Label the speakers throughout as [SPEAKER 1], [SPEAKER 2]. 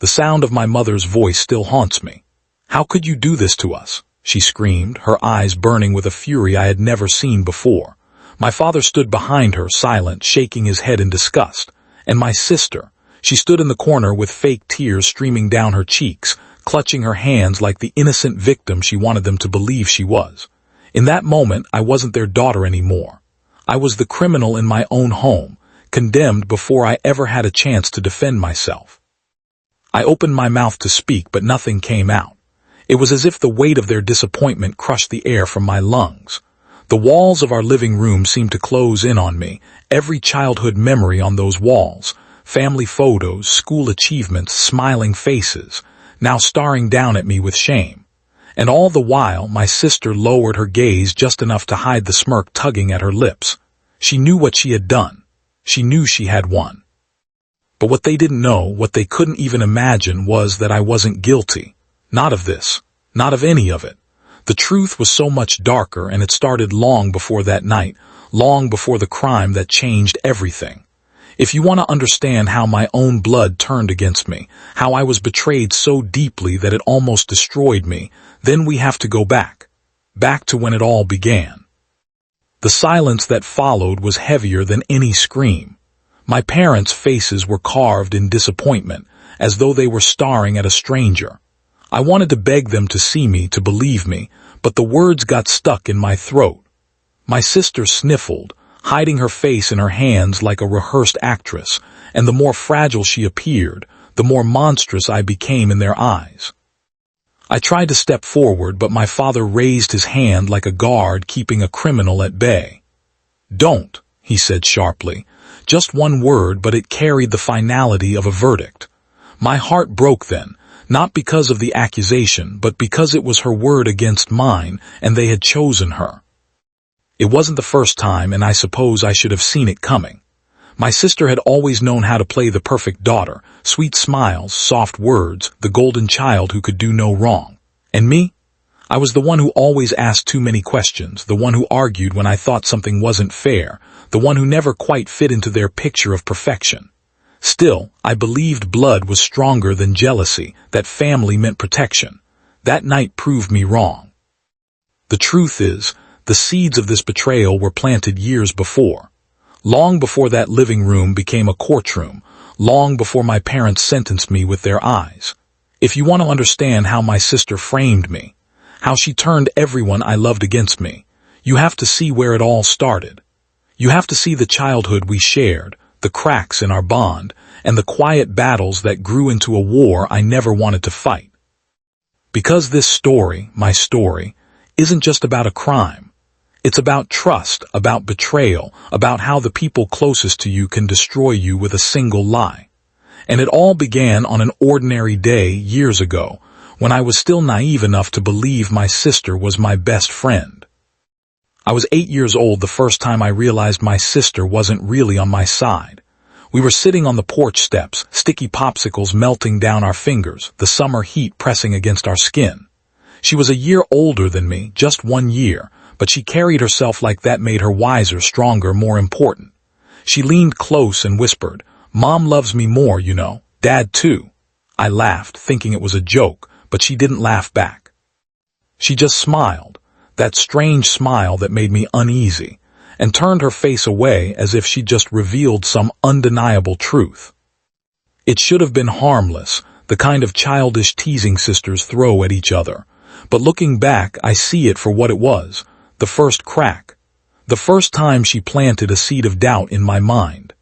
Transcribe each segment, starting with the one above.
[SPEAKER 1] The sound of my mother's voice still haunts me. "How could you do this to us?" she screamed, her eyes burning with a fury I had never seen before. My father stood behind her, silent, shaking his head in disgust. And my sister, she stood in the corner with fake tears streaming down her cheeks, clutching her hands like the innocent victim she wanted them to believe she was. In that moment, I wasn't their daughter anymore. I was the criminal in my own home, condemned before I ever had a chance to defend myself. I opened my mouth to speak, but nothing came out. It was as if the weight of their disappointment crushed the air from my lungs. The walls of our living room seemed to close in on me, every childhood memory on those walls, family photos, school achievements, smiling faces, now staring down at me with shame. And all the while, my sister lowered her gaze just enough to hide the smirk tugging at her lips. She knew what she had done. She knew she had won. But what they didn't know, what they couldn't even imagine, was that I wasn't guilty. Not of this. Not of any of it. The truth was so much darker, and it started long before that night, long before the crime that changed everything. If you want to understand how my own blood turned against me, how I was betrayed so deeply that it almost destroyed me, then we have to go back. Back to when it all began. The silence that followed was heavier than any scream. My parents' faces were carved in disappointment, as though they were staring at a stranger. I wanted to beg them to see me, to believe me, but the words got stuck in my throat. My sister sniffled, hiding her face in her hands like a rehearsed actress, and the more fragile she appeared, the more monstrous I became in their eyes. I tried to step forward, but my father raised his hand like a guard keeping a criminal at bay. "Don't," he said sharply. Just one word, but it carried the finality of a verdict. My heart broke then, not because of the accusation, but because it was her word against mine, and they had chosen her. It wasn't the first time, and I suppose I should have seen it coming. My sister had always known how to play the perfect daughter, sweet smiles, soft words, the golden child who could do no wrong. And me? I was the one who always asked too many questions, the one who argued when I thought something wasn't fair, the one who never quite fit into their picture of perfection. Still, I believed blood was stronger than jealousy, that family meant protection. That night proved me wrong. The truth is, the seeds of this betrayal were planted years before. Long before that living room became a courtroom, long before my parents sentenced me with their eyes. If you want to understand how my sister framed me, how she turned everyone I loved against me, you have to see where it all started. You have to see the childhood we shared, the cracks in our bond, and the quiet battles that grew into a war I never wanted to fight. Because this story, my story, isn't just about a crime. It's about trust, about betrayal, about how the people closest to you can destroy you with a single lie. And it all began on an ordinary day years ago, when I was still naive enough to believe my sister was my best friend. I was 8 years old the first time I realized my sister wasn't really on my side. We were sitting on the porch steps, sticky popsicles melting down our fingers, the summer heat pressing against our skin. She was a year older than me, just 1 year, but she carried herself like that made her wiser, stronger, more important. She leaned close and whispered, "Mom loves me more, you know. Dad too." I laughed, thinking it was a joke, but she didn't laugh back. She just smiled, that strange smile that made me uneasy, and turned her face away as if she'd just revealed some undeniable truth. It should have been harmless, the kind of childish teasing sisters throw at each other, but looking back, I see it for what it was, the first crack, the first time she planted a seed of doubt in my mind.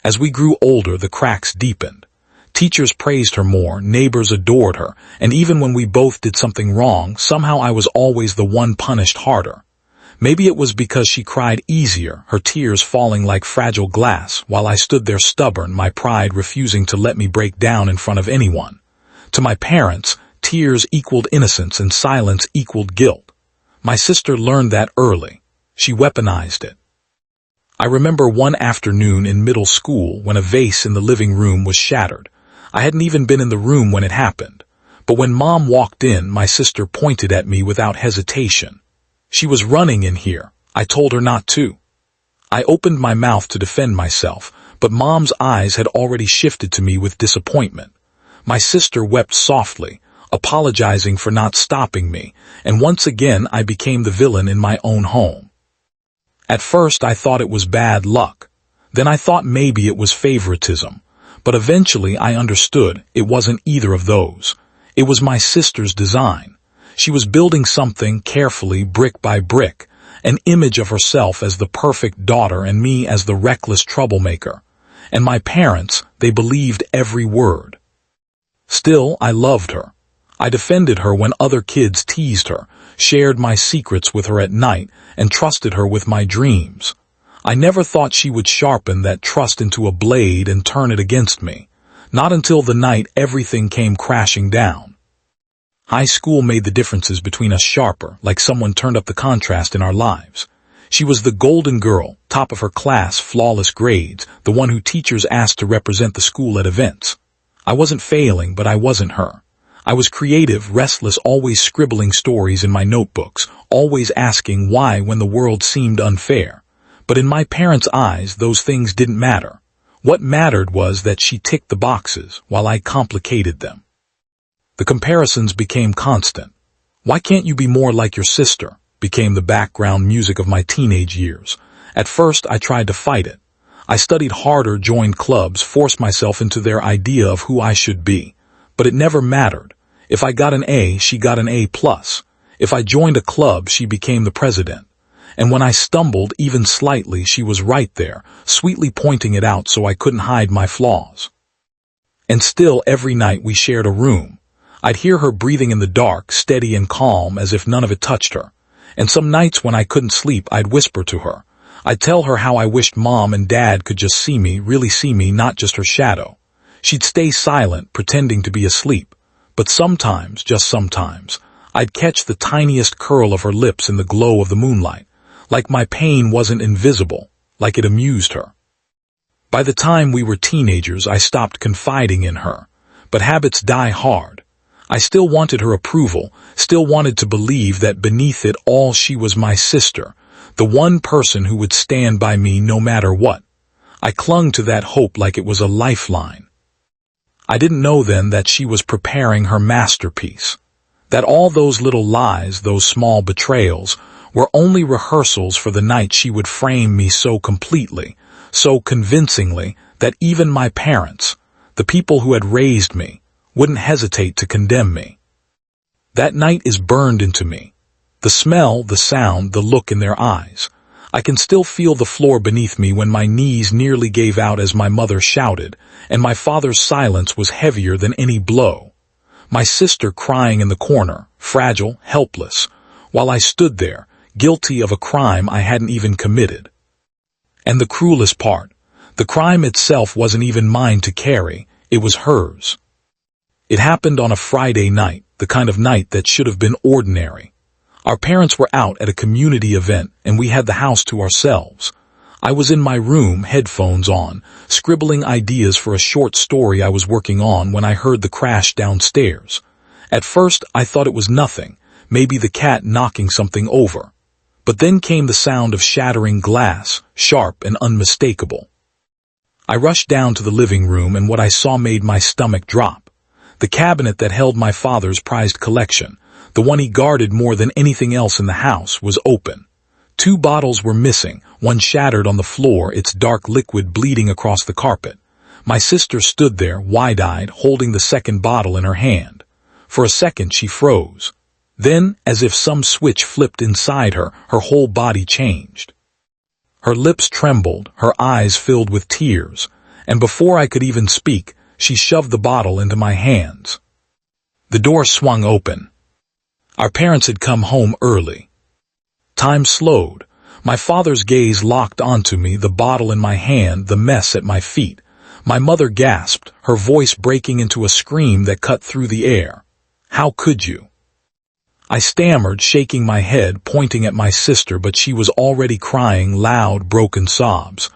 [SPEAKER 1] As we grew older, the cracks deepened. Teachers praised her more, neighbors adored her, and even when we both did something wrong, somehow I was always the one punished harder. Maybe it was because she cried easier, her tears falling like fragile glass, while I stood there stubborn, my pride refusing to let me break down in front of anyone. To my parents, tears equaled innocence and silence equaled guilt. My sister learned that early. She weaponized it. I remember one afternoon in middle school when a vase in the living room was shattered. I hadn't even been in the room when it happened. But when Mom walked in, my sister pointed at me without hesitation. She was running in here. I told her not to. I opened my mouth to defend myself, but Mom's eyes had already shifted to me with disappointment. My sister wept softly, apologizing for not stopping me, and once again I became the villain in my own home. At first I thought it was bad luck. Then I thought maybe it was favoritism. But eventually I understood it wasn't either of those. It was my sister's design. She was building something carefully, brick by brick, an image of herself as the perfect daughter and me as the reckless troublemaker. And my parents, they believed every word. Still, I loved her. I defended her when other kids teased her, shared my secrets with her at night, and trusted her with my dreams. I never thought she would sharpen that trust into a blade and turn it against me. Not until the night everything came crashing down. High school made the differences between us sharper, like someone turned up the contrast in our lives. She was the golden girl, top of her class, flawless grades, the one who teachers asked to represent the school at events. I wasn't failing, but I wasn't her. I was creative, restless, always scribbling stories in my notebooks, always asking why when the world seemed unfair. But in my parents' eyes, those things didn't matter. What mattered was that she ticked the boxes, while I complicated them. The comparisons became constant. "Why can't you be more like your sister?" became the background music of my teenage years. At first, I tried to fight it. I studied harder, joined clubs, forced myself into their idea of who I should be. But it never mattered. If I got an A, she got an A+. If I joined a club, she became the president. And when I stumbled even slightly, she was right there, sweetly pointing it out so I couldn't hide my flaws. And still, every night we shared a room. I'd hear her breathing in the dark, steady and calm, as if none of it touched her. And some nights when I couldn't sleep, I'd whisper to her. I'd tell her how I wished Mom and Dad could just see me, really see me, not just her shadow. She'd stay silent, pretending to be asleep. But sometimes, just sometimes, I'd catch the tiniest curl of her lips in the glow of the moonlight. Like my pain wasn't invisible, like it amused her. By the time we were teenagers, I stopped confiding in her. But habits die hard. I still wanted her approval, still wanted to believe that beneath it all she was my sister, the one person who would stand by me no matter what. I clung to that hope like it was a lifeline. I didn't know then that she was preparing her masterpiece. That all those little lies, those small betrayals, were only rehearsals for the night she would frame me so completely, so convincingly, that even my parents, the people who had raised me, wouldn't hesitate to condemn me. That night is burned into me. The smell, the sound, the look in their eyes. I can still feel the floor beneath me when my knees nearly gave out as my mother shouted, and my father's silence was heavier than any blow. My sister crying in the corner, fragile, helpless, while I stood there, guilty of a crime I hadn't even committed. And the cruelest part, the crime itself wasn't even mine to carry, it was hers. It happened on a Friday night, the kind of night that should have been ordinary. Our parents were out at a community event, and we had the house to ourselves. I was in my room, headphones on, scribbling ideas for a short story I was working on when I heard the crash downstairs. At first, I thought it was nothing, maybe the cat knocking something over. But then came the sound of shattering glass, sharp and unmistakable. I rushed down to the living room, and what I saw made my stomach drop. The cabinet that held my father's prized collection, the one he guarded more than anything else in the house, was open. 2 bottles were missing, one shattered on the floor, its dark liquid bleeding across the carpet. My sister stood there, wide-eyed, holding the second bottle in her hand. For a second she froze. Then, as if some switch flipped inside her, her whole body changed. Her lips trembled, her eyes filled with tears, and before I could even speak, she shoved the bottle into my hands. The door swung open. Our parents had come home early. Time slowed. My father's gaze locked onto me, the bottle in my hand, the mess at my feet. My mother gasped, her voice breaking into a scream that cut through the air. "How could you?" I stammered, shaking my head, pointing at my sister, but she was already crying loud, broken sobs.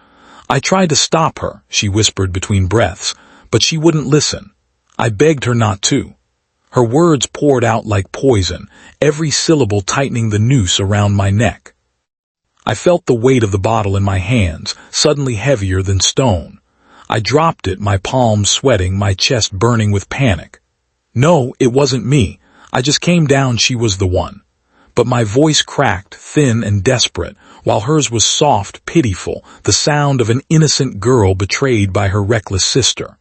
[SPEAKER 1] I tried to stop her, she whispered between breaths, but she wouldn't listen. I begged her not to. Her words poured out like poison, every syllable tightening the noose around my neck. I felt the weight of the bottle in my hands, suddenly heavier than stone. I dropped it, my palms sweating, my chest burning with panic. No, it wasn't me. I just came down, she was the one. But my voice cracked, thin and desperate, while hers was soft, pitiful, the sound of an innocent girl betrayed by her reckless sister.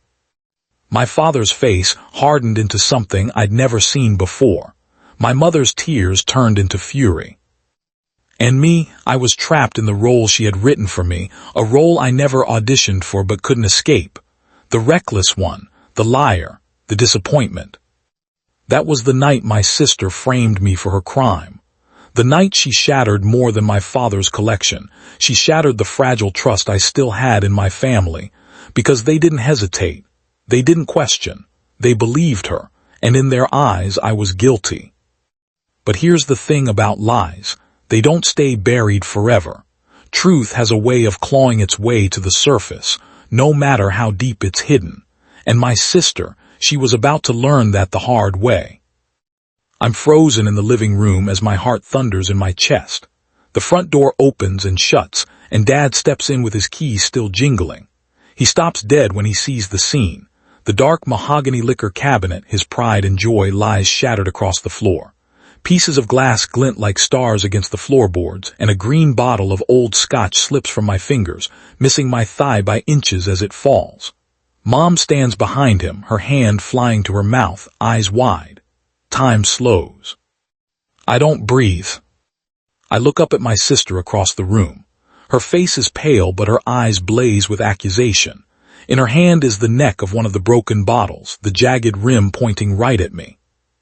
[SPEAKER 1] My father's face hardened into something I'd never seen before. My mother's tears turned into fury. And me, I was trapped in the role she had written for me, a role I never auditioned for but couldn't escape. The reckless one, the liar, the disappointment. That was the night my sister framed me for her crime. The night she shattered more than my father's collection. She shattered the fragile trust I still had in my family, because they didn't hesitate. They didn't question. They believed her, and in their eyes I was guilty. But here's the thing about lies. They don't stay buried forever. Truth has a way of clawing its way to the surface, no matter how deep it's hidden. And my sister, she was about to learn that the hard way. I'm frozen in the living room as my heart thunders in my chest. The front door opens and shuts, and Dad steps in with his keys still jingling. He stops dead when he sees the scene. The dark mahogany liquor cabinet, his pride and joy, lies shattered across the floor. Pieces of glass glint like stars against the floorboards, and a green bottle of old scotch slips from my fingers, missing my thigh by inches as it falls. Mom stands behind him, her hand flying to her mouth, eyes wide. Time slows. I don't breathe. I look up at my sister across the room. Her face is pale, but her eyes blaze with accusation. In her hand is the neck of one of the broken bottles, the jagged rim pointing right at me.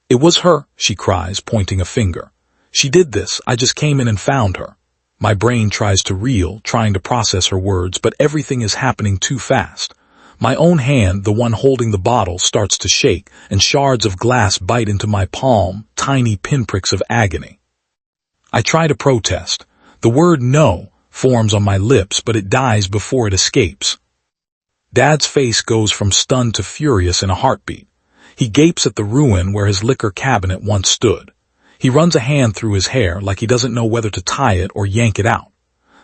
[SPEAKER 1] It was her, she cries, pointing a finger. She did this, I just came in and found her. My brain tries to reel, trying to process her words, but everything is happening too fast. My own hand, the one holding the bottle, starts to shake, and shards of glass bite into my palm, tiny pinpricks of agony. I try to protest. The word no forms on my lips, but it dies before it escapes. Dad's face goes from stunned to furious in a heartbeat. He gapes at the ruin where his liquor cabinet once stood. He runs a hand through his hair like he doesn't know whether to tie it or yank it out.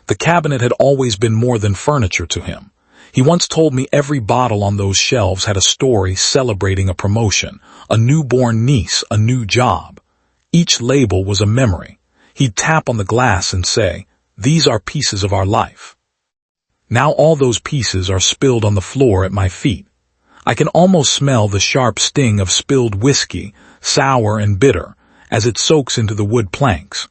[SPEAKER 1] The cabinet had always been more than furniture to him. He once told me every bottle on those shelves had a story celebrating a promotion, a newborn niece, a new job. Each label was a memory. He'd tap on the glass and say, "These are pieces of our life." Now all those pieces are spilled on the floor at my feet. I can almost smell the sharp sting of spilled whiskey, sour and bitter, as it soaks into the wood planks.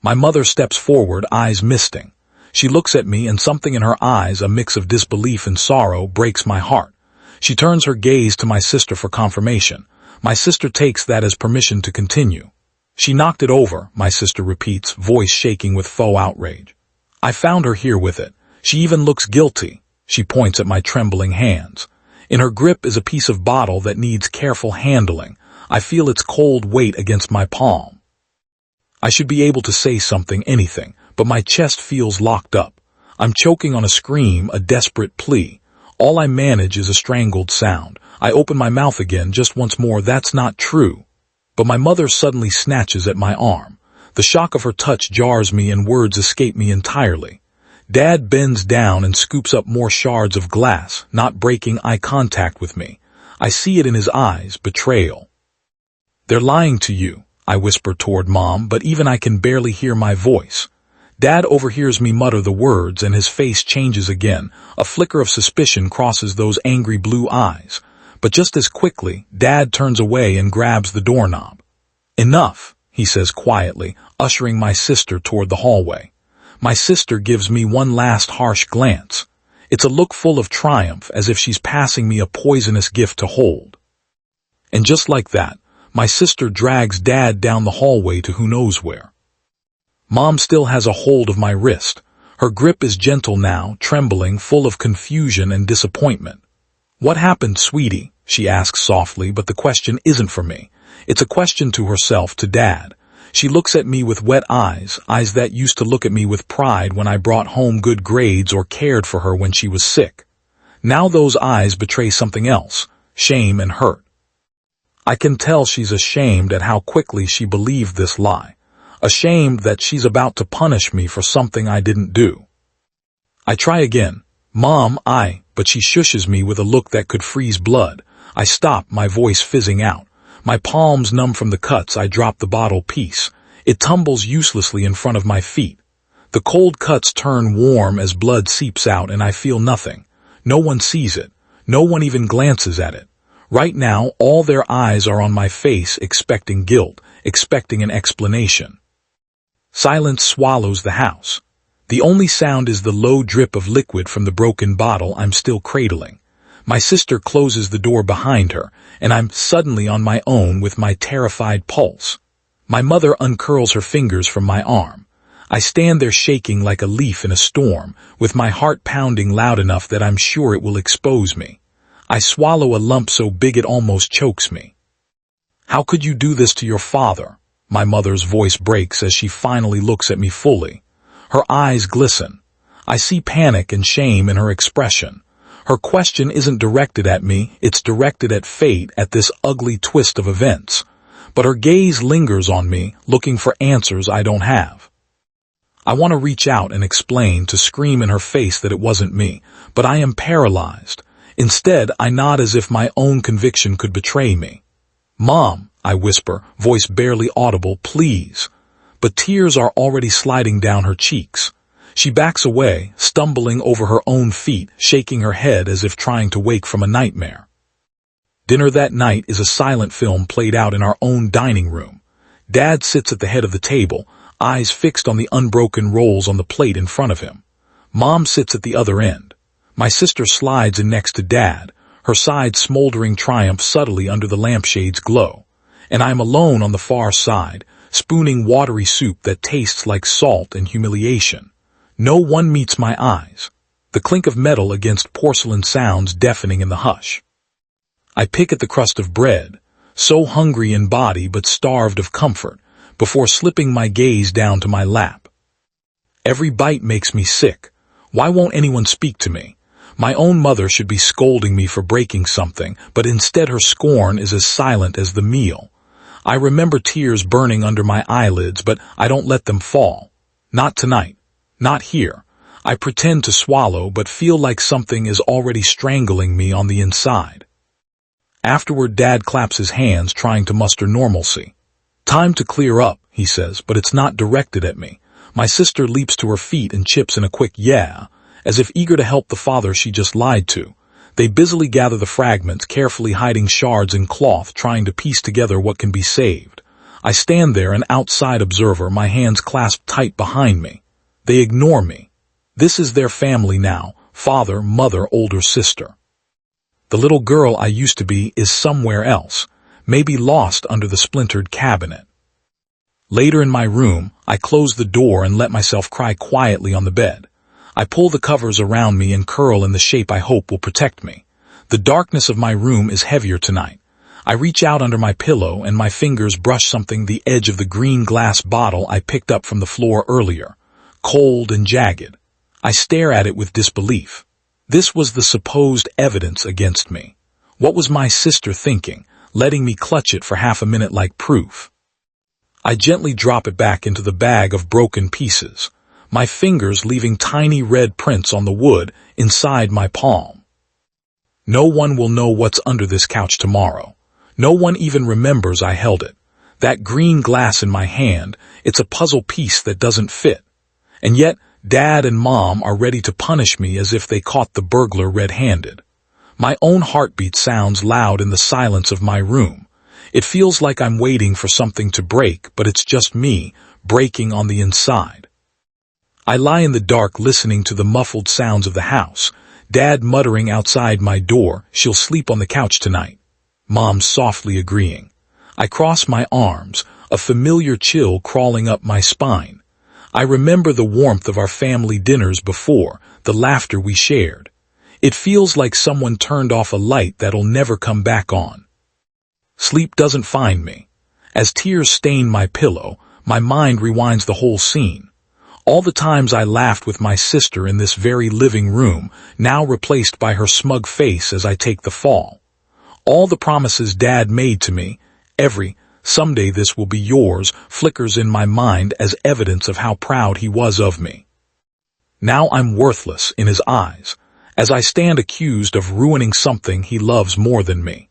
[SPEAKER 1] My mother steps forward, eyes misting. She looks at me, and something in her eyes, a mix of disbelief and sorrow, breaks my heart. She turns her gaze to my sister for confirmation. My sister takes that as permission to continue. "She knocked it over," my sister repeats, voice shaking with faux outrage. "I found her here with it. She even looks guilty." She points at my trembling hands. In her grip is a piece of bottle that needs careful handling. I feel its cold weight against my palm. I should be able to say something, anything, but my chest feels locked up. I'm choking on a scream, a desperate plea. All I manage is a strangled sound. I open my mouth again, just once more, "That's not true." But my mother suddenly snatches at my arm. The shock of her touch jars me and words escape me entirely. Dad bends down and scoops up more shards of glass, not breaking eye contact with me. I see it in his eyes, betrayal. "They're lying to you," I whisper toward Mom, but even I can barely hear my voice. Dad overhears me mutter the words, and his face changes again. A flicker of suspicion crosses those angry blue eyes. But just as quickly, Dad turns away and grabs the doorknob. "Enough," he says quietly, ushering my sister toward the hallway. My sister gives me one last harsh glance. It's a look full of triumph, as if she's passing me a poisonous gift to hold. And just like that, my sister drags Dad down the hallway to who knows where. Mom still has a hold of my wrist. Her grip is gentle now, trembling, full of confusion and disappointment. "What happened, sweetie?" she asks softly, but the question isn't for me. It's a question to herself, to Dad. She looks at me with wet eyes, eyes that used to look at me with pride when I brought home good grades or cared for her when she was sick. Now those eyes betray something else, shame and hurt. I can tell she's ashamed at how quickly she believed this lie, ashamed that she's about to punish me for something I didn't do. I try again. "Mom, but she shushes me with a look that could freeze blood. I stop, my voice fizzing out. My palms numb from the cuts, I drop the bottle piece. It tumbles uselessly in front of my feet. The cold cuts turn warm as blood seeps out, and I feel nothing. No one sees it. No one even glances at it. Right now, all their eyes are on my face, expecting guilt, expecting an explanation. Silence swallows the house. The only sound is the low drip of liquid from the broken bottle I'm still cradling. My sister closes the door behind her, and I'm suddenly on my own with my terrified pulse. My mother uncurls her fingers from my arm. I stand there shaking like a leaf in a storm, with my heart pounding loud enough that I'm sure it will expose me. I swallow a lump so big it almost chokes me. "How could you do this to your father?" My mother's voice breaks as she finally looks at me fully. Her eyes glisten. I see panic and shame in her expression. Her question isn't directed at me, it's directed at fate, at this ugly twist of events. But her gaze lingers on me, looking for answers I don't have. I want to reach out and explain, to scream in her face that it wasn't me, but I am paralyzed. Instead, I nod as if my own conviction could betray me. "Mom," I whisper, voice barely audible, "please." But tears are already sliding down her cheeks. She backs away, stumbling over her own feet, shaking her head as if trying to wake from a nightmare. Dinner that night is a silent film played out in our own dining room. Dad sits at the head of the table, eyes fixed on the unbroken rolls on the plate in front of him. Mom sits at the other end. My sister slides in next to Dad, her side smoldering triumph subtly under the lampshade's glow. And I am alone on the far side, spooning watery soup that tastes like salt and humiliation. No one meets my eyes. The clink of metal against porcelain sounds deafening in the hush. I pick at the crust of bread, so hungry in body but starved of comfort, before slipping my gaze down to my lap. Every bite makes me sick. Why won't anyone speak to me? My own mother should be scolding me for breaking something, but instead her scorn is as silent as the meal. I remember tears burning under my eyelids, but I don't let them fall. Not tonight. Not here. I pretend to swallow, but feel like something is already strangling me on the inside. Afterward, Dad claps his hands, trying to muster normalcy. "Time to clear up," he says, but it's not directed at me. My sister leaps to her feet and chips in a quick "yeah," as if eager to help the father she just lied to. They busily gather the fragments, carefully hiding shards in cloth, trying to piece together what can be saved. I stand there, an outside observer, my hands clasped tight behind me. They ignore me. This is their family now: father, mother, older sister. The little girl I used to be is somewhere else, maybe lost under the splintered cabinet. Later in my room, I close the door and let myself cry quietly on the bed. I pull the covers around me and curl in the shape I hope will protect me. The darkness of my room is heavier tonight. I reach out under my pillow and my fingers brush something, the edge of the green glass bottle I picked up from the floor earlier, cold and jagged. I stare at it with disbelief. This was the supposed evidence against me. What was my sister thinking, letting me clutch it for half a minute like proof? I gently drop it back into the bag of broken pieces, my fingers leaving tiny red prints on the wood inside my palm. No one will know what's under this couch tomorrow. No one even remembers I held it. That green glass in my hand, it's a puzzle piece that doesn't fit. And yet, Dad and Mom are ready to punish me as if they caught the burglar red-handed. My own heartbeat sounds loud in the silence of my room. It feels like I'm waiting for something to break, but it's just me, breaking on the inside. I lie in the dark listening to the muffled sounds of the house, Dad muttering outside my door, "She'll sleep on the couch tonight." Mom softly agreeing. I cross my arms, a familiar chill crawling up my spine. I remember the warmth of our family dinners before, the laughter we shared. It feels like someone turned off a light that'll never come back on. Sleep doesn't find me. As tears stain my pillow, my mind rewinds the whole scene. All the times I laughed with my sister in this very living room, now replaced by her smug face as I take the fall. All the promises Dad made to me, every "someday this will be yours," flickers in my mind as evidence of how proud he was of me. Now I'm worthless in his eyes. as I stand accused of ruining something he loves more than me.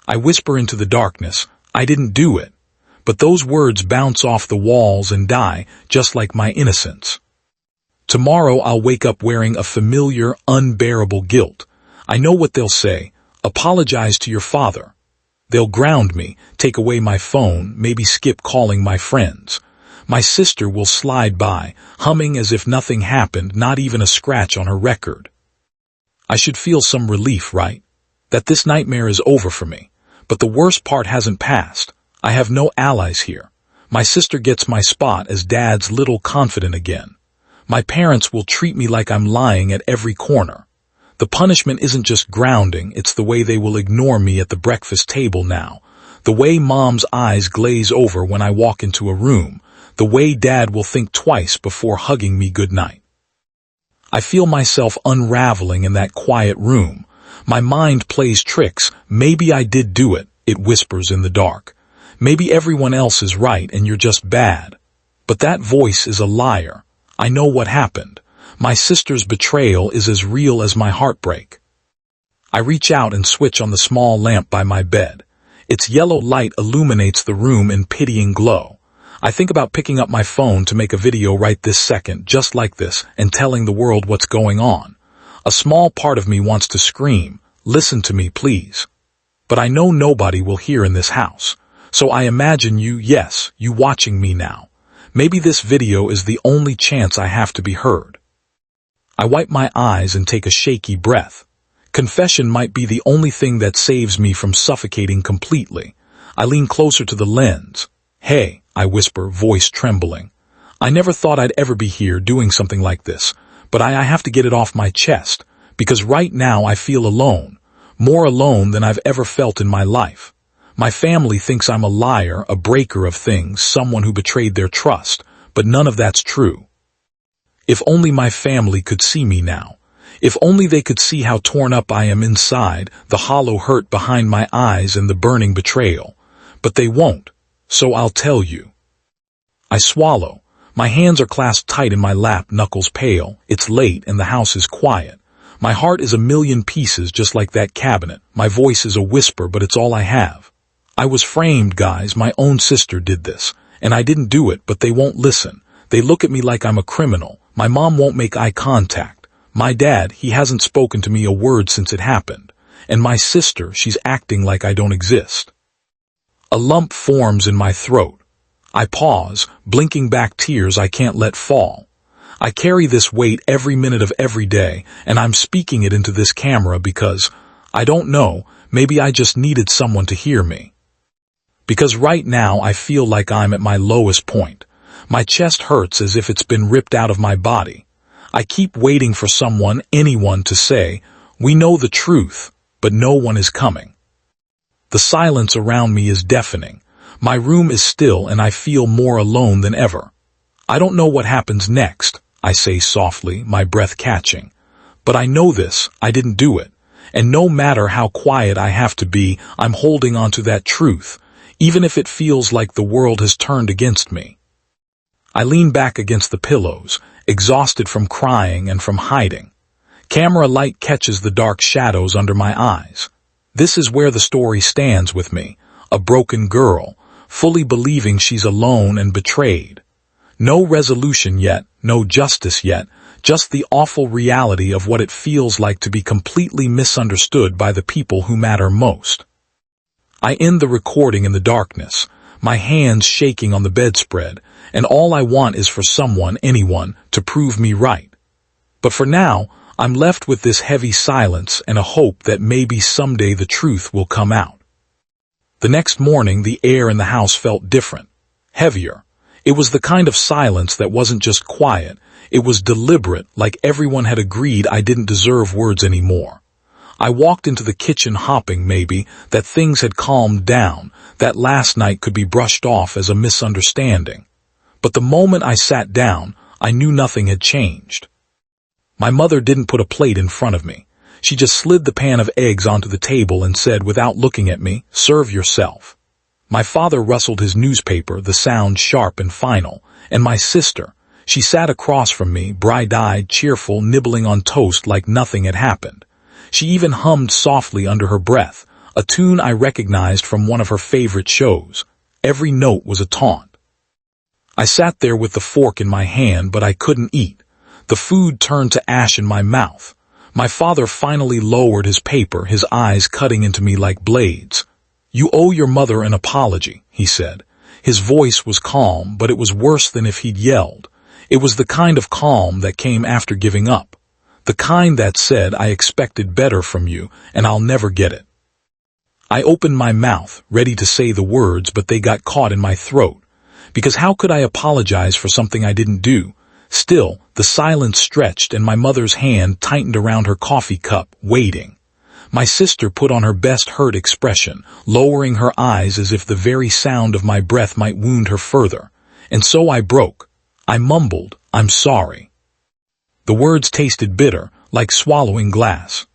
[SPEAKER 1] I whisper into the darkness, I didn't do it, but those words bounce off the walls and die just like my innocence. Tomorrow I'll wake up wearing a familiar, unbearable guilt. I know what they'll say, apologize to your father. They'll ground me, take away my phone, maybe skip calling my friends. My sister will slide by, humming as if nothing happened, not even a scratch on her record. I should feel some relief, right? That this nightmare is over for me. But the worst part hasn't passed. I have no allies here. My sister gets my spot as Dad's little confidant again. My parents will treat me like I'm lying at every corner. The punishment isn't just grounding, it's the way they will ignore me at the breakfast table now. The way Mom's eyes glaze over when I walk into a room. The way Dad will think twice before hugging me goodnight. I feel myself unraveling in that quiet room. My mind plays tricks. Maybe I did do it, it whispers in the dark. Maybe everyone else is right and you're just bad. But that voice is a liar. I know what happened. My sister's betrayal is as real as my heartbreak. I reach out and switch on the small lamp by my bed. Its yellow light illuminates the room in pitying glow. I think about picking up my phone to make a video right this second, just like this, and telling the world what's going on. A small part of me wants to scream, listen to me, please. But I know nobody will hear in this house. So I imagine you, yes, you watching me now. Maybe this video is the only chance I have to be heard. I wipe my eyes and take a shaky breath. Confession might be the only thing that saves me from suffocating completely. I lean closer to the lens. Hey, I whisper, voice trembling. I never thought I'd ever be here doing something like this, but I have to get it off my chest, because right now I feel alone, more alone than I've ever felt in my life. My family thinks I'm a liar, a breaker of things, someone who betrayed their trust, but none of that's true. If only my family could see me now. If only they could see how torn up I am inside, the hollow hurt behind my eyes and the burning betrayal. But they won't, so I'll tell you. I swallow. My hands are clasped tight in my lap, knuckles pale. It's late and the house is quiet. My heart is a million pieces just like that cabinet. My voice is a whisper, but it's all I have. I was framed, guys. My own sister did this. And I didn't do it, but they won't listen. They look at me like I'm a criminal. My mom won't make eye contact. My dad, he hasn't spoken to me a word since it happened. And my sister, she's acting like I don't exist. A lump forms in my throat. I pause, blinking back tears I can't let fall. I carry this weight every minute of every day, and I'm speaking it into this camera because, I don't know, maybe I just needed someone to hear me. Because right now I feel like I'm at my lowest point. My chest hurts as if it's been ripped out of my body. I keep waiting for someone, anyone, to say, we know the truth, but no one is coming. The silence around me is deafening. My room is still and I feel more alone than ever. I don't know what happens next, I say softly, my breath catching. But I know this, I didn't do it. And no matter how quiet I have to be, I'm holding on to that truth, even if it feels like the world has turned against me. I lean back against the pillows, exhausted from crying and from hiding. Camera light catches the dark shadows under my eyes. This is where the story stands with me, a broken girl, fully believing she's alone and betrayed. No resolution yet, no justice yet, just the awful reality of what it feels like to be completely misunderstood by the people who matter most. I end the recording in the darkness, my hands shaking on the bedspread, and all I want is for someone, anyone, to prove me right. But for now, I'm left with this heavy silence and a hope that maybe someday the truth will come out. The next morning, the air in the house felt different, heavier. It was the kind of silence that wasn't just quiet, it was deliberate, like everyone had agreed I didn't deserve words anymore. I walked into the kitchen hoping maybe that things had calmed down, that last night could be brushed off as a misunderstanding. But the moment I sat down, I knew nothing had changed. My mother didn't put a plate in front of me. She just slid the pan of eggs onto the table and said without looking at me, "Serve yourself." My father rustled his newspaper, the sound sharp and final, and my sister, She sat across from me, bright-eyed, cheerful, nibbling on toast like nothing had happened. She even hummed softly under her breath, a tune I recognized from one of her favorite shows. Every note was a taunt. I sat there with the fork in my hand, but I couldn't eat. The food turned to ash in my mouth. My father finally lowered his paper, his eyes cutting into me like blades. "You owe your mother an apology," he said. His voice was calm, but it was worse than if he'd yelled. It was the kind of calm that came after giving up. The kind that said, "I expected better from you, and I'll never get it." I opened my mouth, ready to say the words, but they got caught in my throat. Because how could I apologize for something I didn't do? Still, the silence stretched and my mother's hand tightened around her coffee cup, waiting. My sister put on her best hurt expression, lowering her eyes as if the very sound of my breath might wound her further. And so I broke. I mumbled, "I'm sorry." The words tasted bitter, like swallowing glass.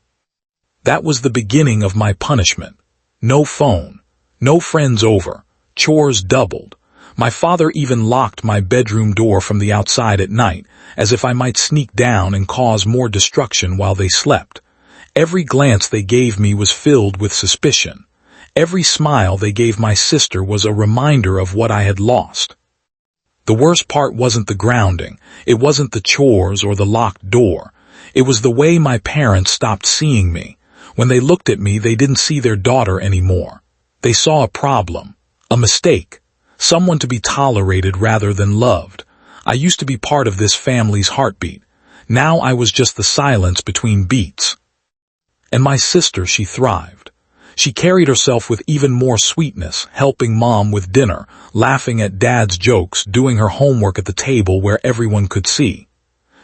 [SPEAKER 1] That was the beginning of my punishment. No phone, no friends over, chores doubled. My father even locked my bedroom door from the outside at night, as if I might sneak down and cause more destruction while they slept. Every glance they gave me was filled with suspicion. Every smile they gave my sister was a reminder of what I had lost. The worst part wasn't the grounding, it wasn't the chores or the locked door. It was the way my parents stopped seeing me. When they looked at me, they didn't see their daughter anymore. They saw a problem, a mistake, someone to be tolerated rather than loved. I used to be part of this family's heartbeat. Now I was just the silence between beats. And my sister, she thrived. She carried herself with even more sweetness, helping Mom with dinner, laughing at Dad's jokes, doing her homework at the table where everyone could see.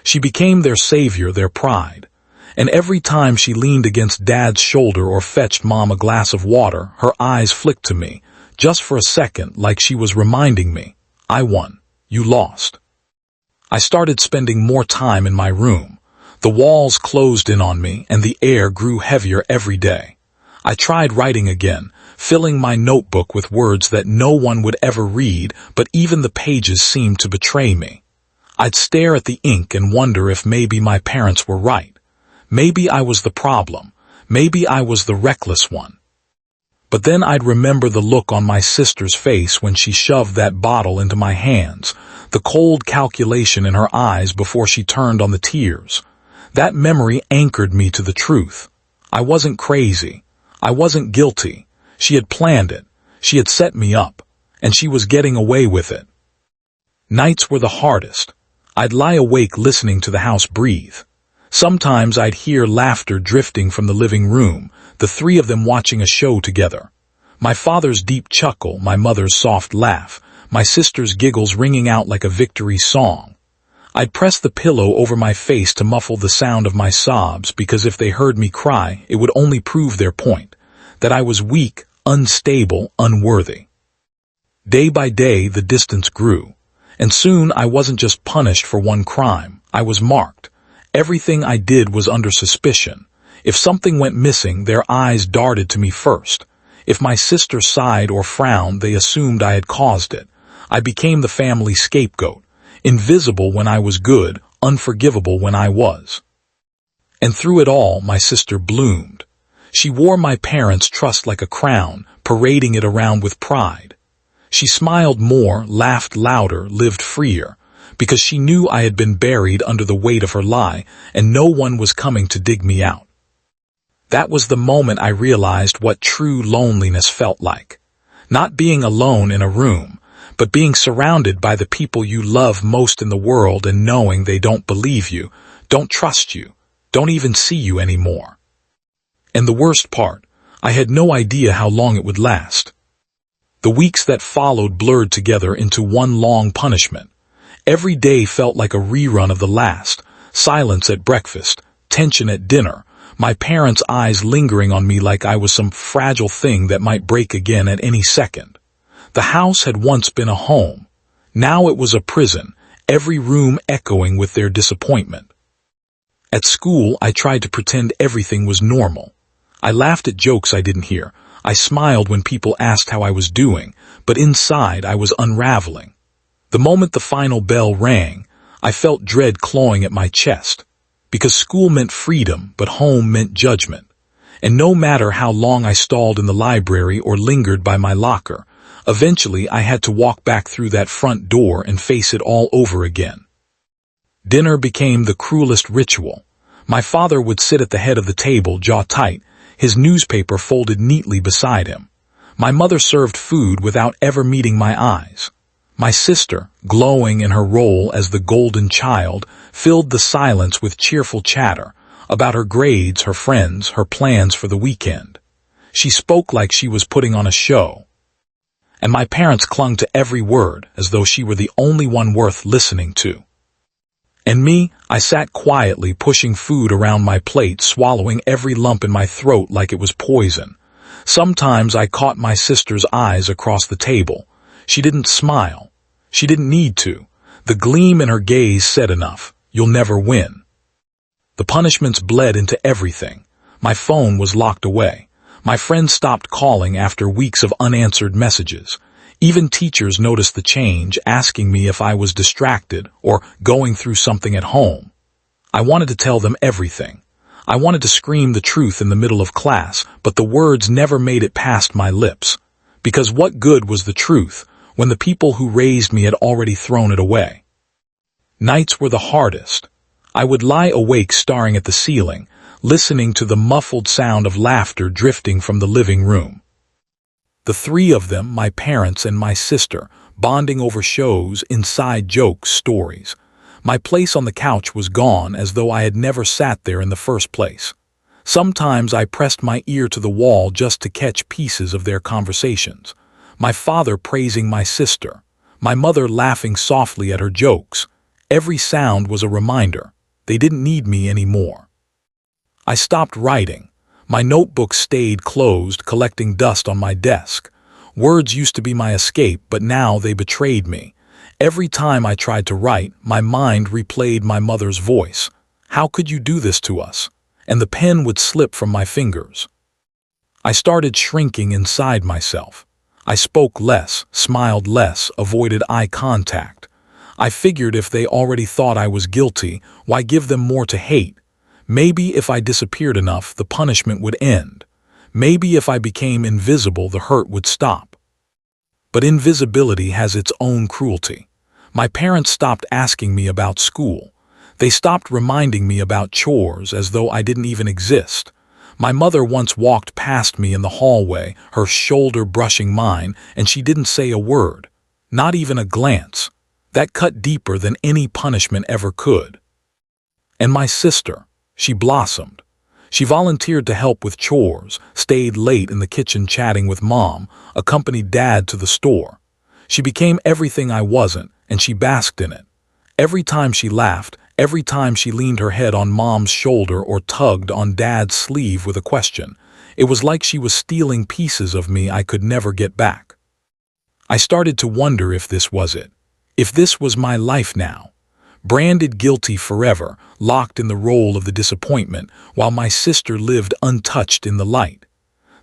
[SPEAKER 1] She became their savior, their pride. And every time she leaned against Dad's shoulder or fetched Mom a glass of water, her eyes flicked to me, just for a second, like she was reminding me, "I won, you lost." I started spending more time in my room. The walls closed in on me, and the air grew heavier every day. I tried writing again, filling my notebook with words that no one would ever read, but even the pages seemed to betray me. I'd stare at the ink and wonder if maybe my parents were right. Maybe I was the problem. Maybe I was the reckless one. But then I'd remember the look on my sister's face when she shoved that bottle into my hands, the cold calculation in her eyes before she turned on the tears. That memory anchored me to the truth. I wasn't crazy. I wasn't guilty. She had planned it. She had set me up. And she was getting away with it. Nights were the hardest. I'd lie awake listening to the house breathe. Sometimes I'd hear laughter drifting from the living room, the three of them watching a show together. My father's deep chuckle, my mother's soft laugh, my sister's giggles ringing out like a victory song. I'd press the pillow over my face to muffle the sound of my sobs, because if they heard me cry, it would only prove their point, that I was weak, unstable, unworthy. Day by day, the distance grew, and soon I wasn't just punished for one crime, I was marked. Everything I did was under suspicion. If something went missing, their eyes darted to me first. If my sister sighed or frowned, they assumed I had caused it. I became the family scapegoat. Invisible when I was good, unforgivable when I was. And through it all, my sister bloomed. She wore my parents' trust like a crown, parading it around with pride. She smiled more, laughed louder, lived freer, because she knew I had been buried under the weight of her lie, and no one was coming to dig me out. That was the moment I realized what true loneliness felt like. Not being alone in a room, but being surrounded by the people you love most in the world and knowing they don't believe you, don't trust you, don't even see you anymore. And the worst part, I had no idea how long it would last. The weeks that followed blurred together into one long punishment. Every day felt like a rerun of the last. Silence at breakfast, tension at dinner, my parents' eyes lingering on me like I was some fragile thing that might break again at any second. The house had once been a home. Now it was a prison, every room echoing with their disappointment. At school, I tried to pretend everything was normal. I laughed at jokes I didn't hear. I smiled when people asked how I was doing, but inside I was unraveling. The moment the final bell rang, I felt dread clawing at my chest, because school meant freedom, but home meant judgment. And no matter how long I stalled in the library or lingered by my locker, eventually I had to walk back through that front door and face it all over again. Dinner became the cruelest ritual. My father would sit at the head of the table, jaw tight, his newspaper folded neatly beside him. My mother served food without ever meeting my eyes. My sister, glowing in her role as the golden child, filled the silence with cheerful chatter about her grades, her friends, her plans for the weekend. She spoke like she was putting on a show. And my parents clung to every word as though she were the only one worth listening to. And me, I sat quietly pushing food around my plate, swallowing every lump in my throat like it was poison. Sometimes I caught my sister's eyes across the table. She didn't smile. She didn't need to. The gleam in her gaze said enough. You'll never win. The punishments bled into everything. My phone was locked away. My friends stopped calling after weeks of unanswered messages. Even teachers noticed the change, asking me if I was distracted or going through something at home. I wanted to tell them everything. I wanted to scream the truth in the middle of class, but the words never made it past my lips. Because what good was the truth when the people who raised me had already thrown it away? Nights were the hardest. I would lie awake staring at the ceiling, listening to the muffled sound of laughter drifting from the living room. The three of them, my parents and my sister, bonding over shows, inside jokes, stories. My place on the couch was gone, as though I had never sat there in the first place. Sometimes I pressed my ear to the wall just to catch pieces of their conversations. My father praising my sister, my mother laughing softly at her jokes. Every sound was a reminder. They didn't need me anymore. I stopped writing. My notebook stayed closed, collecting dust on my desk. Words used to be my escape, but now they betrayed me. Every time I tried to write, my mind replayed my mother's voice. How could you do this to us? And the pen would slip from my fingers. I started shrinking inside myself. I spoke less, smiled less, avoided eye contact. I figured if they already thought I was guilty, why give them more to hate? Maybe if I disappeared enough, the punishment would end. Maybe if I became invisible, the hurt would stop. But invisibility has its own cruelty. My parents stopped asking me about school. They stopped reminding me about chores as though I didn't even exist. My mother once walked past me in the hallway, her shoulder brushing mine, and she didn't say a word, not even a glance. That cut deeper than any punishment ever could. And my sister, she blossomed. She volunteered to help with chores, stayed late in the kitchen chatting with Mom, accompanied Dad to the store. She became everything I wasn't, and she basked in it. Every time she laughed, every time she leaned her head on Mom's shoulder or tugged on Dad's sleeve with a question, it was like she was stealing pieces of me I could never get back. I started to wonder if this was it. If this was my life now. Branded guilty forever, locked in the role of the disappointment, while my sister lived untouched in the light.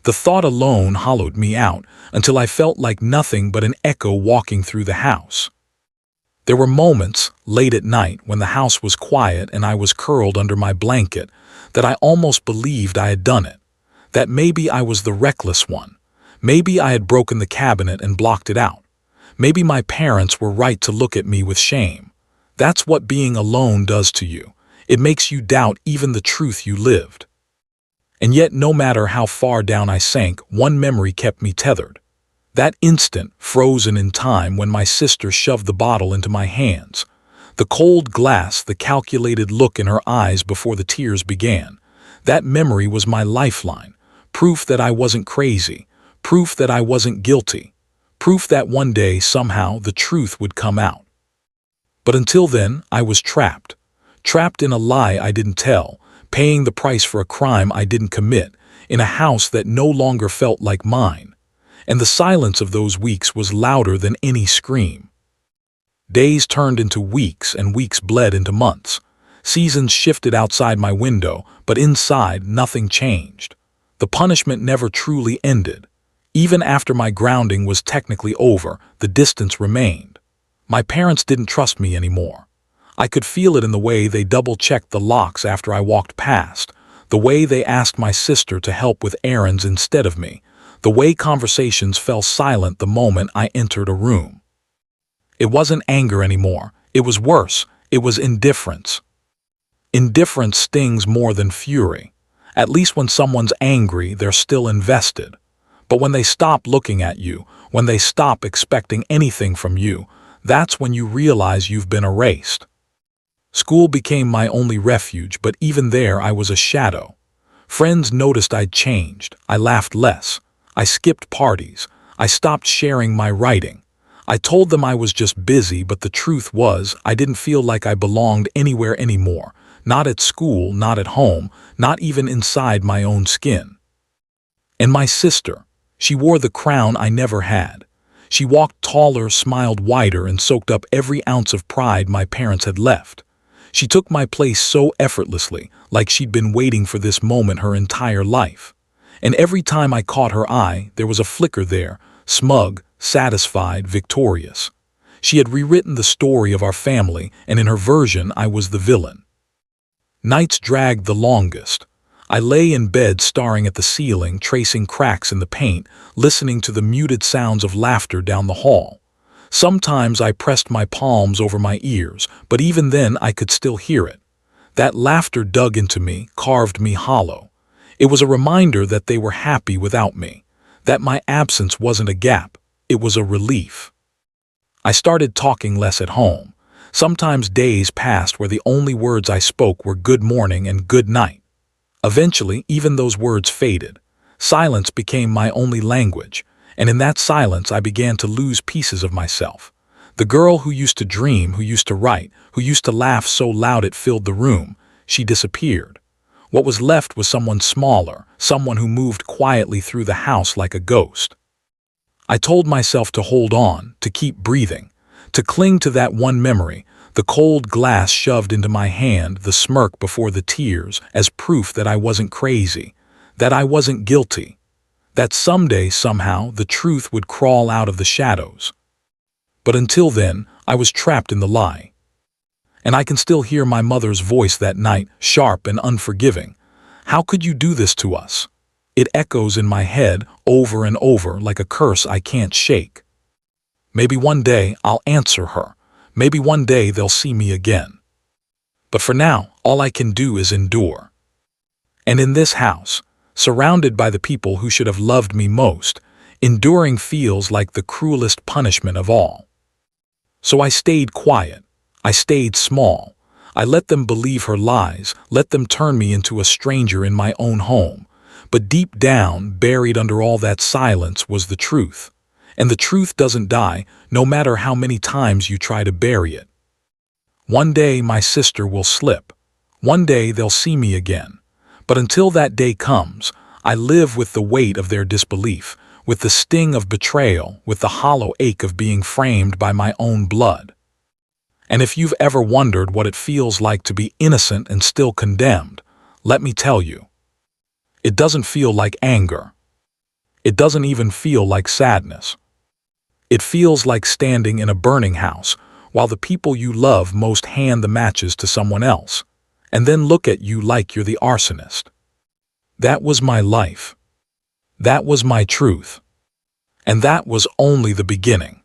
[SPEAKER 1] The thought alone hollowed me out until I felt like nothing but an echo walking through the house. There were moments, late at night, when the house was quiet and I was curled under my blanket, that I almost believed I had done it. That maybe I was the reckless one. Maybe I had broken the cabinet and blocked it out. Maybe my parents were right to look at me with shame. That's what being alone does to you. It makes you doubt even the truth you lived. And yet, no matter how far down I sank, one memory kept me tethered. That instant, frozen in time, when my sister shoved the bottle into my hands. The cold glass, the calculated look in her eyes before the tears began. That memory was my lifeline. Proof that I wasn't crazy. Proof that I wasn't guilty. Proof that one day, somehow, the truth would come out. But until then, I was trapped. Trapped in a lie I didn't tell, paying the price for a crime I didn't commit, in a house that no longer felt like mine. And the silence of those weeks was louder than any scream. Days turned into weeks, and weeks bled into months. Seasons shifted outside my window, but inside nothing changed. The punishment never truly ended. Even after my grounding was technically over, the distance remained. My parents didn't trust me anymore. I could feel it in the way they double-checked the locks after I walked past, the way they asked my sister to help with errands instead of me, the way conversations fell silent the moment I entered a room. It wasn't anger anymore. It was worse. It was indifference. Indifference stings more than fury. At least when someone's angry, they're still invested. But when they stop looking at you, when they stop expecting anything from you, that's when you realize you've been erased. School became my only refuge, but even there I was a shadow. Friends noticed I'd changed. I laughed less. I skipped parties. I stopped sharing my writing. I told them I was just busy, but the truth was I didn't feel like I belonged anywhere anymore. Not at school, not at home, not even inside my own skin. And my sister, she wore the crown I never had. She walked taller, smiled wider, and soaked up every ounce of pride my parents had left. She took my place so effortlessly, like she'd been waiting for this moment her entire life. And every time I caught her eye, there was a flicker there, smug, satisfied, victorious. She had rewritten the story of our family, and in her version I was the villain. Nights dragged the longest. I lay in bed staring at the ceiling, tracing cracks in the paint, listening to the muted sounds of laughter down the hall. Sometimes I pressed my palms over my ears, but even then I could still hear it. That laughter dug into me, carved me hollow. It was a reminder that they were happy without me, that my absence wasn't a gap, it was a relief. I started talking less at home. Sometimes days passed where the only words I spoke were good morning and good night. Eventually, even those words faded. Silence became my only language, and in that silence I began to lose pieces of myself. The girl who used to dream, who used to write, who used to laugh so loud it filled the room, she disappeared. What was left was someone smaller, someone who moved quietly through the house like a ghost. I told myself to hold on, to keep breathing, to cling to that one memory, the cold glass shoved into my hand, the smirk before the tears, as proof that I wasn't crazy, that I wasn't guilty, that someday, somehow, the truth would crawl out of the shadows. But until then, I was trapped in the lie. And I can still hear my mother's voice that night, sharp and unforgiving. How could you do this to us? It echoes in my head over and over like a curse I can't shake. Maybe one day I'll answer her. Maybe one day they'll see me again. But for now, all I can do is endure. And in this house, surrounded by the people who should have loved me most, enduring feels like the cruelest punishment of all. So I stayed quiet. I stayed small. I let them believe her lies, let them turn me into a stranger in my own home. But deep down, buried under all that silence, was the truth. And the truth doesn't die, no matter how many times you try to bury it. One day my sister will slip. One day they'll see me again. But until that day comes, I live with the weight of their disbelief, with the sting of betrayal, with the hollow ache of being framed by my own blood. And if you've ever wondered what it feels like to be innocent and still condemned, let me tell you. It doesn't feel like anger. It doesn't even feel like sadness. It feels like standing in a burning house while the people you love most hand the matches to someone else, and then look at you like you're the arsonist. That was my life. That was my truth. And that was only the beginning.